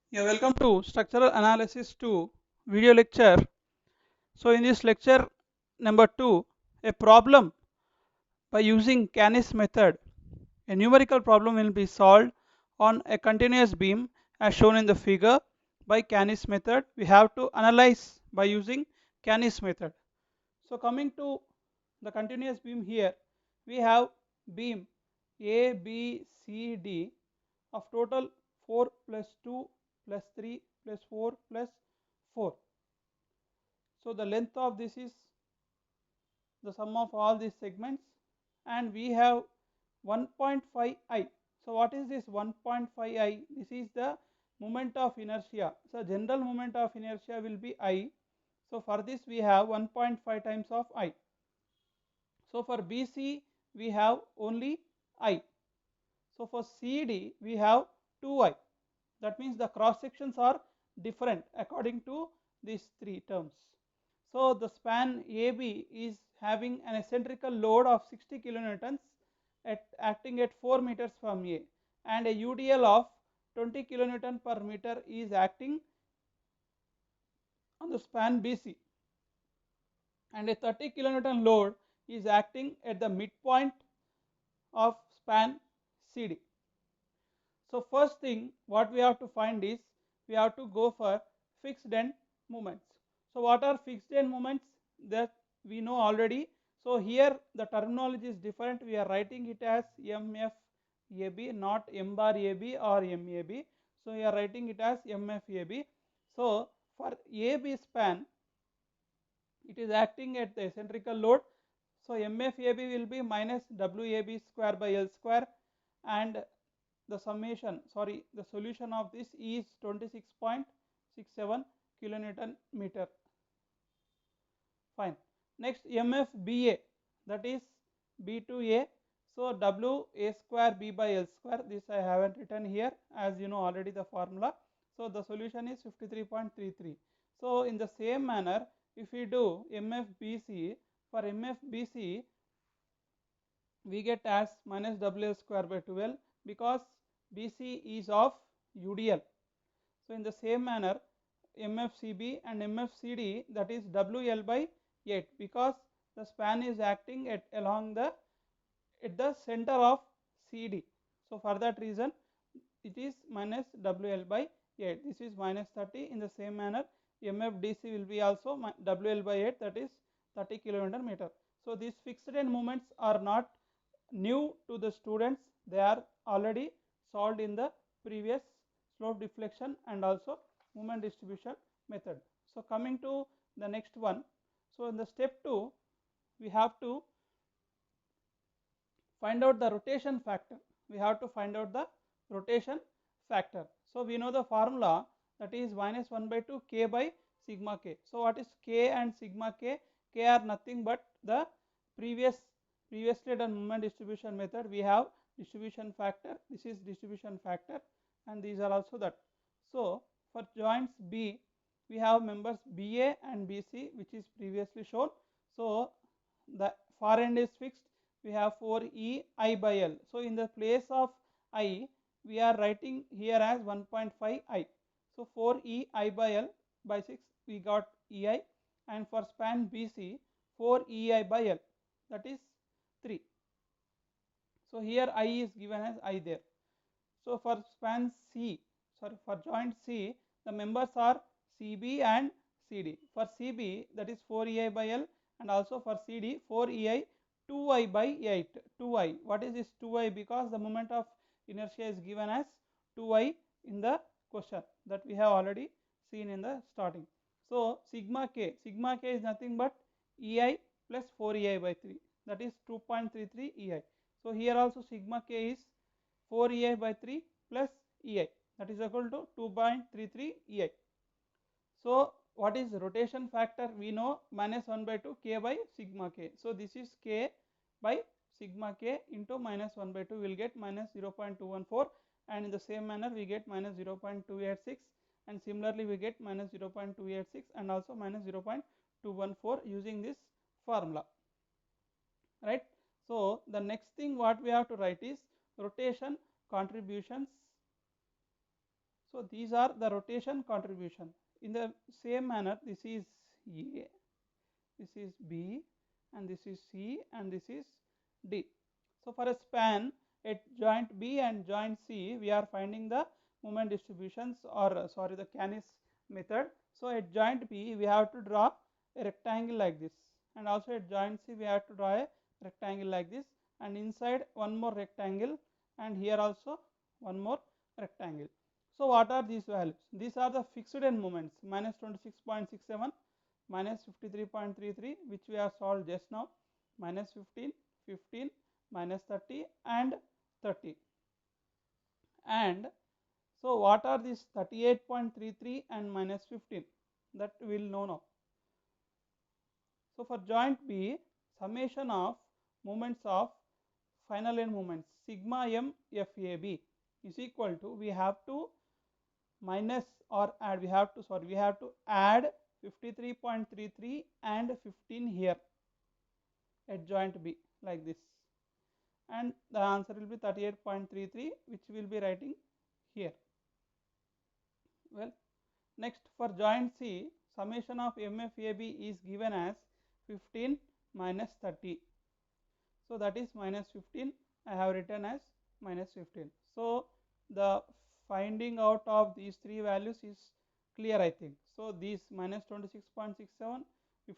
Yeah, welcome to Structural Analysis 2 video lecture. So in this lecture number 2, a problem by using Canis method. A numerical problem will be solved on a continuous beam as shown in the figure by Canis method. We have to analyze by using Canis method. So coming to the continuous beam here, we have beam A, B, C, D of total 4 plus 2 plus 3 plus 4 plus 4. So the length of this is the sum of all these segments, and we have 1.5 I. So what is this 1.5 I? This is the moment of inertia. So general moment of inertia will be I. So for this we have 1.5 times of I. So for BC we have only I. So for CD we have 2I. That means the cross sections are different according to these three terms. So the span AB is having an eccentrical load of 60 kilonewtons acting at 4 meters from A, and a UDL of 20 kilonewton per meter is acting on the span BC, and a 30 kilonewton load is acting at the midpoint of span CD. So first thing what we have to find is we have to go for fixed end moments. So what are fixed end moments? That we know already. So here the terminology is different. We are writing it as MFAB, not M bar AB or MAB. So we are writing it as MFAB. So for AB span, it is acting at the eccentrical load. So MFAB will be minus WAB square by L square, and the the solution of this is 26.67 kilonewton meter. Fine. Next MFBA, that is B to A. So W A square B by L square, this I haven't written here, as you know already the formula. So the solution is 53.33. So in the same manner, if we do MFBC, for MFBC we get as minus WL square by 12 because BC is of UDL. So in the same manner, MFCB and MFCD, that is WL by 8, because the span is acting at the center of CD. So for that reason it is minus WL by 8. This is minus 30. In the same manner, MFDC will be also WL by 8, that is 30 kilometer meter. So these fixed end moments are not new to the students. They are already solved in the previous slope deflection and also moment distribution method. So coming to the next one. So in the step 2, we have to find out the rotation factor. We have to find out the rotation factor. So we know the formula, that is minus 1 by 2 k by sigma k. So what is k and sigma k? K are nothing but the previously done moment distribution method. We have distribution factor, this is distribution factor, and these are also that. So for joints B, we have members BA and BC, which is previously shown. So the far end is fixed. We have 4E I by L. So in the place of I, we are writing here as 1.5 I. So 4E I by L by 6, we got EI, and for span BC 4 EI by L, that is 3. So here I is given as I there. So for span C, for joint C, the members are CB and CD. For CB, that is 4 EI by L, and also for CD 4 EI 2I by 8. 2I. What is this 2I? Because the moment of inertia is given as 2I in the question that we have already seen in the starting. So sigma k is nothing but EI plus 4 EI by 3, that is 2.33 EI. So here also sigma k is 4 EI by 3 plus EI, that is equal to 2.33 EI. So what is rotation factor? We know minus 1 by 2 k by sigma k. So this is k by sigma k into minus 1 by 2, will get minus 0.214, and in the same manner we get minus 0.286, and similarly we get minus 0.286 and also minus 0.214 using this formula, right? So the next thing what we have to write is rotation contributions So these are the rotation contribution. In the same manner, this is A, this is B, and this is C, and this is D. So for a span at joint B and joint C, we are finding the moment distributions, or the Canis method. So at joint B, we have to draw a rectangle like this, and also at joint C, we have to draw a rectangle like this, and inside one more rectangle, and here also one more rectangle. So what are these values? These are the fixed end moments: minus 26.67, minus 53.33, which we have solved just now, minus 15, 15, minus 30, and 30. And so what are these 38.33 and minus 15? That we will know now. So for joint B, summation of moments of final end moments, sigma m FAB, is equal to, we have to minus or add, we have to add 53.33 and 15 here at joint B like this, and the answer will be 38.33, which we will be writing here. Well, next for joint C, summation of MFAB is given as 15 minus 30. So that is minus 15. I have written as minus 15. So the finding out of these three values is clear, I think. So these minus 26.67,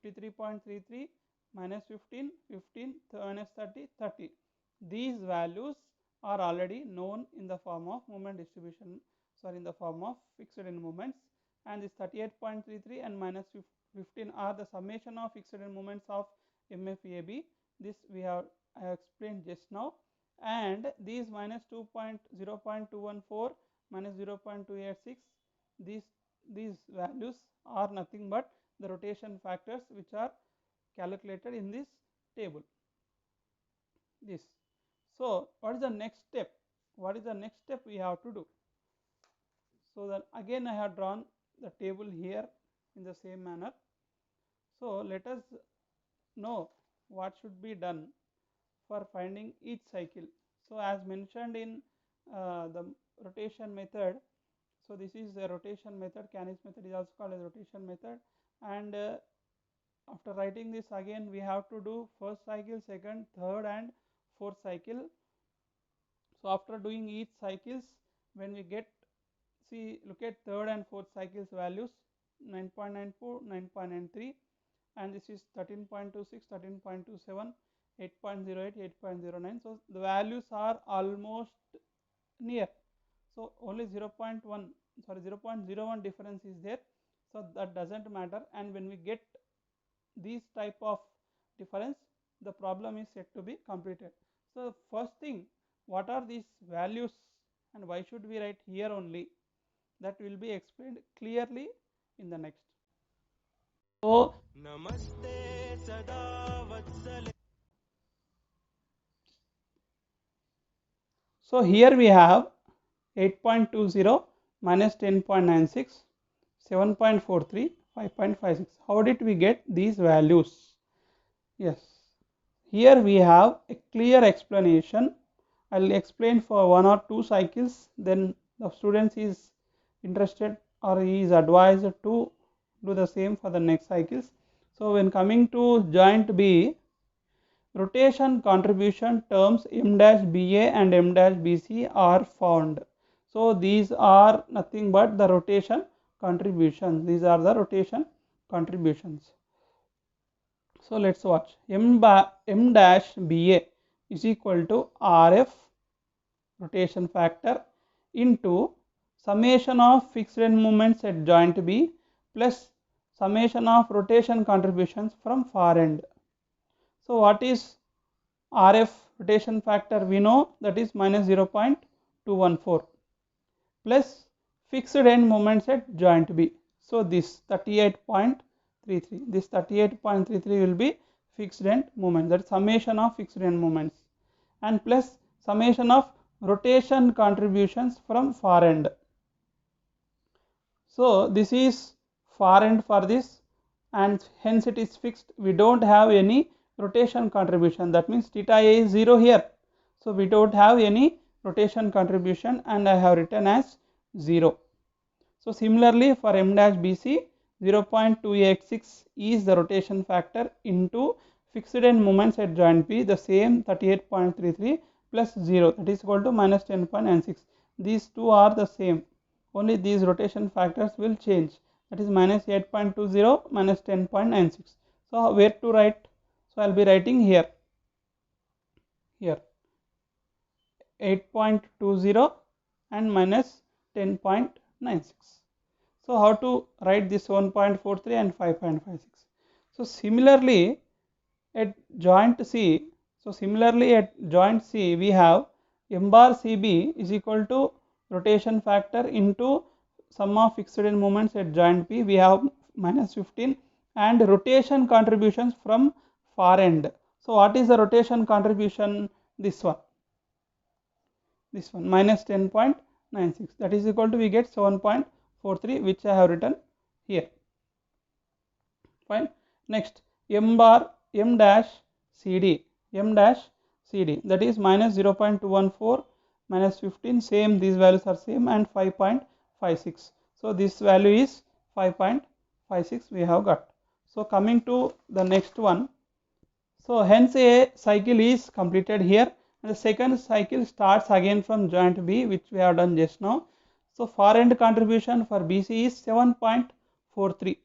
53.33, minus 15, 15, minus 30, 30. These values are already known in the form of moment distribution, in the form of fixed end moments, and this 38.33 and minus 15 are the summation of fixed end moments of MFAB. This I have explained just now, and these minus 0.214, minus 0.286, these values are nothing but the rotation factors which are calculated in this table. This. So what is the next step? What is the next step we have to do? So then again I have drawn the table here in the same manner. So let us know what should be done for finding each cycle. So as mentioned in the rotation method, so this is the rotation method. Canis method is also called as rotation method, and after writing this, again we have to do first cycle, second, third, and fourth cycle. So after doing each cycles, when we get, look at third and fourth cycles values, 9.94, 9.93, and this is 13.26, 13.27, 8.08, 8.09. So the values are almost near. So only 0.01 difference is there. So that doesn't matter. And when we get these type of difference, the problem is yet to be completed. So first thing, what are these values and why should we write here only? That will be explained clearly in the next. So Namaste Sada Vatsale. So here we have 8.20 minus 10.96, 7.43, 5.56. How did we get these values? Yes, here we have a clear explanation. I will explain for one or two cycles, then the student is interested or he is advised to do the same for the next cycles. So when coming to joint B, rotation contribution terms m dash BA and m dash BC are found. So these are nothing but the rotation contributions. These are the rotation contributions. So let's watch. M dash BA is equal to RF rotation factor into summation of fixed end moments at joint B plus summation of rotation contributions from far end. So what is RF rotation factor? We know that is minus 0.214 plus fixed end moments at joint B. So this 38.33, this 38.33 will be fixed end moment, that is summation of fixed end moments, and plus summation of rotation contributions from far end. So this is far end for this, and hence it is fixed. We don't have any rotation contribution, that means theta A is 0 here. So we don't have any rotation contribution, and I have written as 0. So similarly for M dash BC, 0.286 is the rotation factor into fixed end moments at joint B, the same 38.33 plus 0, that is equal to minus 10.96. These two are the same, only these rotation factors will change, that is minus 8.20 minus 10.96. So where to write? So I will be writing here 8.20 and minus 10.96. So how to write this 1.43 and 5.56? So similarly at joint C, we have M bar CB is equal to rotation factor into sum of fixed end moments at joint P, we have minus 15, and rotation contributions from far end. So what is the rotation contribution? This one minus 10.96, that is equal to, we get 7.43, which I have written here. Fine. Next, M dash CD, that is minus 0.214 minus 15, same, these values are same, and 5.56. So this value is 5.56 we have got. So coming to the next one, so hence a cycle is completed here, and the second cycle starts again from joint B, which we have done just now. So far end contribution for BC is 7.43.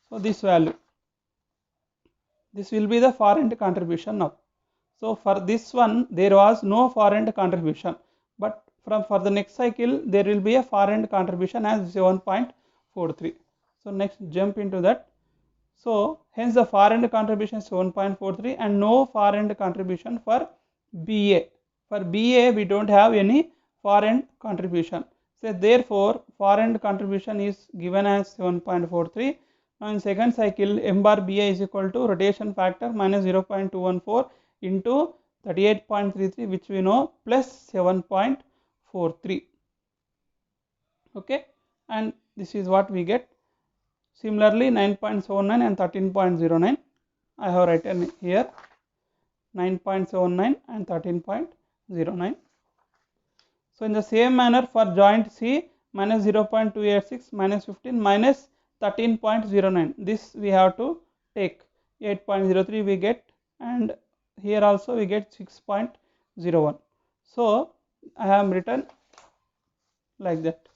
So this value, this will be the far end contribution now. So for this one there was no far end contribution, but for the next cycle there will be a far end contribution as 7.43. So next jump into that. So hence the far end contribution is 7.43 and no far end contribution for BA. For BA we don't have any far end contribution. So therefore far end contribution is given as 7.43. Now in second cycle M bar BA is equal to rotation factor minus 0.214 into 38.33, which we know, plus 7.43. Okay, and this is what we get. Similarly 9.79 and 13.09, I have written here 9.79 and 13.09. So in the same manner for joint C, minus 0.286 minus 15 minus 13.09, this we have to take. 8.03 we get, and here also we get 6.01. So I have written like that.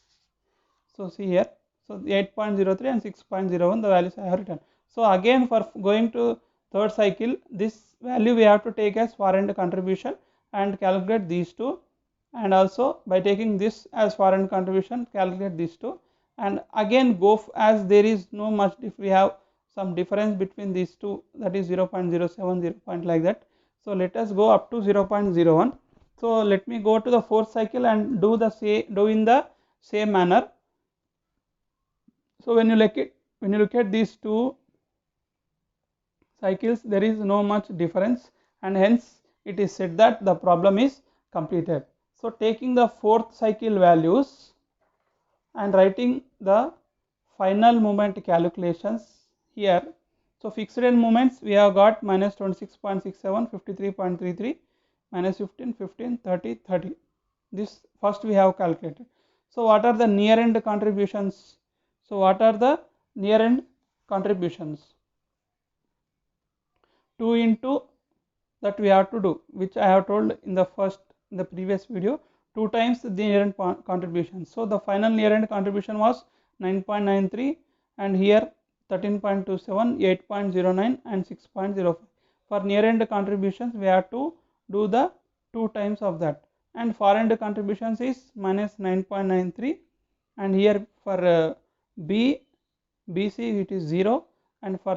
So see here, so 8.03 and 6.01, the values I have written. So again for going to third cycle, this value we have to take as far end contribution and calculate these two, and also by taking this as far end contribution calculate these two, and again go as there is no much, if we have some difference between these two, that is 0.07, 0. Like that. So let us go up to 0.01. So let me go to the fourth cycle and do in the same manner. So when you look at these two cycles, there is no much difference, and hence it is said that the problem is completed. So taking the fourth cycle values and writing the final moment calculations here. So fixed end moments we have got minus 26.67, 53.33, minus 15, 15, 30, 30. This first we have calculated. So what are the near end contributions? So what are the near end contributions? 2 into that we have to do, which I have told in the previous video, 2 times the near end contribution. So the final near end contribution was 9.93, and here 13.27, 8.09 and 6.05. For near end contributions we have to do the 2 times of that, and far end contributions is minus 9.93, and here for BC it is 0, and for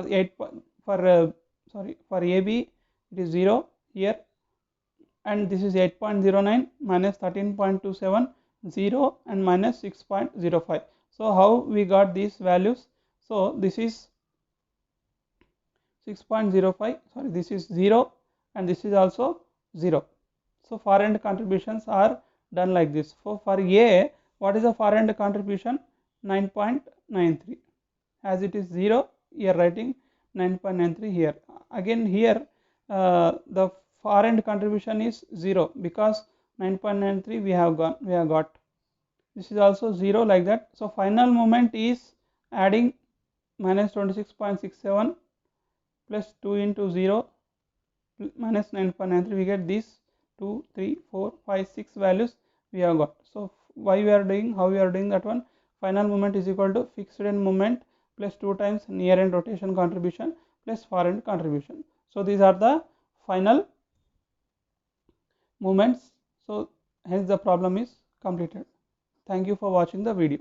for AB it is 0 here, and this is 8.09 minus 13.27, 0 and minus 6.05. So how we got these values? So this is 6.05, sorry, this is 0 and this is also 0. So far end contributions are done like this. For A, what is the far end contribution? 9.93. As it is 0, we are writing 9.93 here. Again here the far end contribution is 0 because 9.93 we have got. this is also 0 like that. So final moment is adding minus 26.67 plus 2 into 0 minus 9.93, we get this 2, 3, 4, 5, 6 values we have got. So why we are doing, how we are doing that one, final moment is equal to fixed end moment plus 2 times near end rotation contribution plus far end contribution. So these are the final moments. So hence the problem is completed. Thank you for watching the video.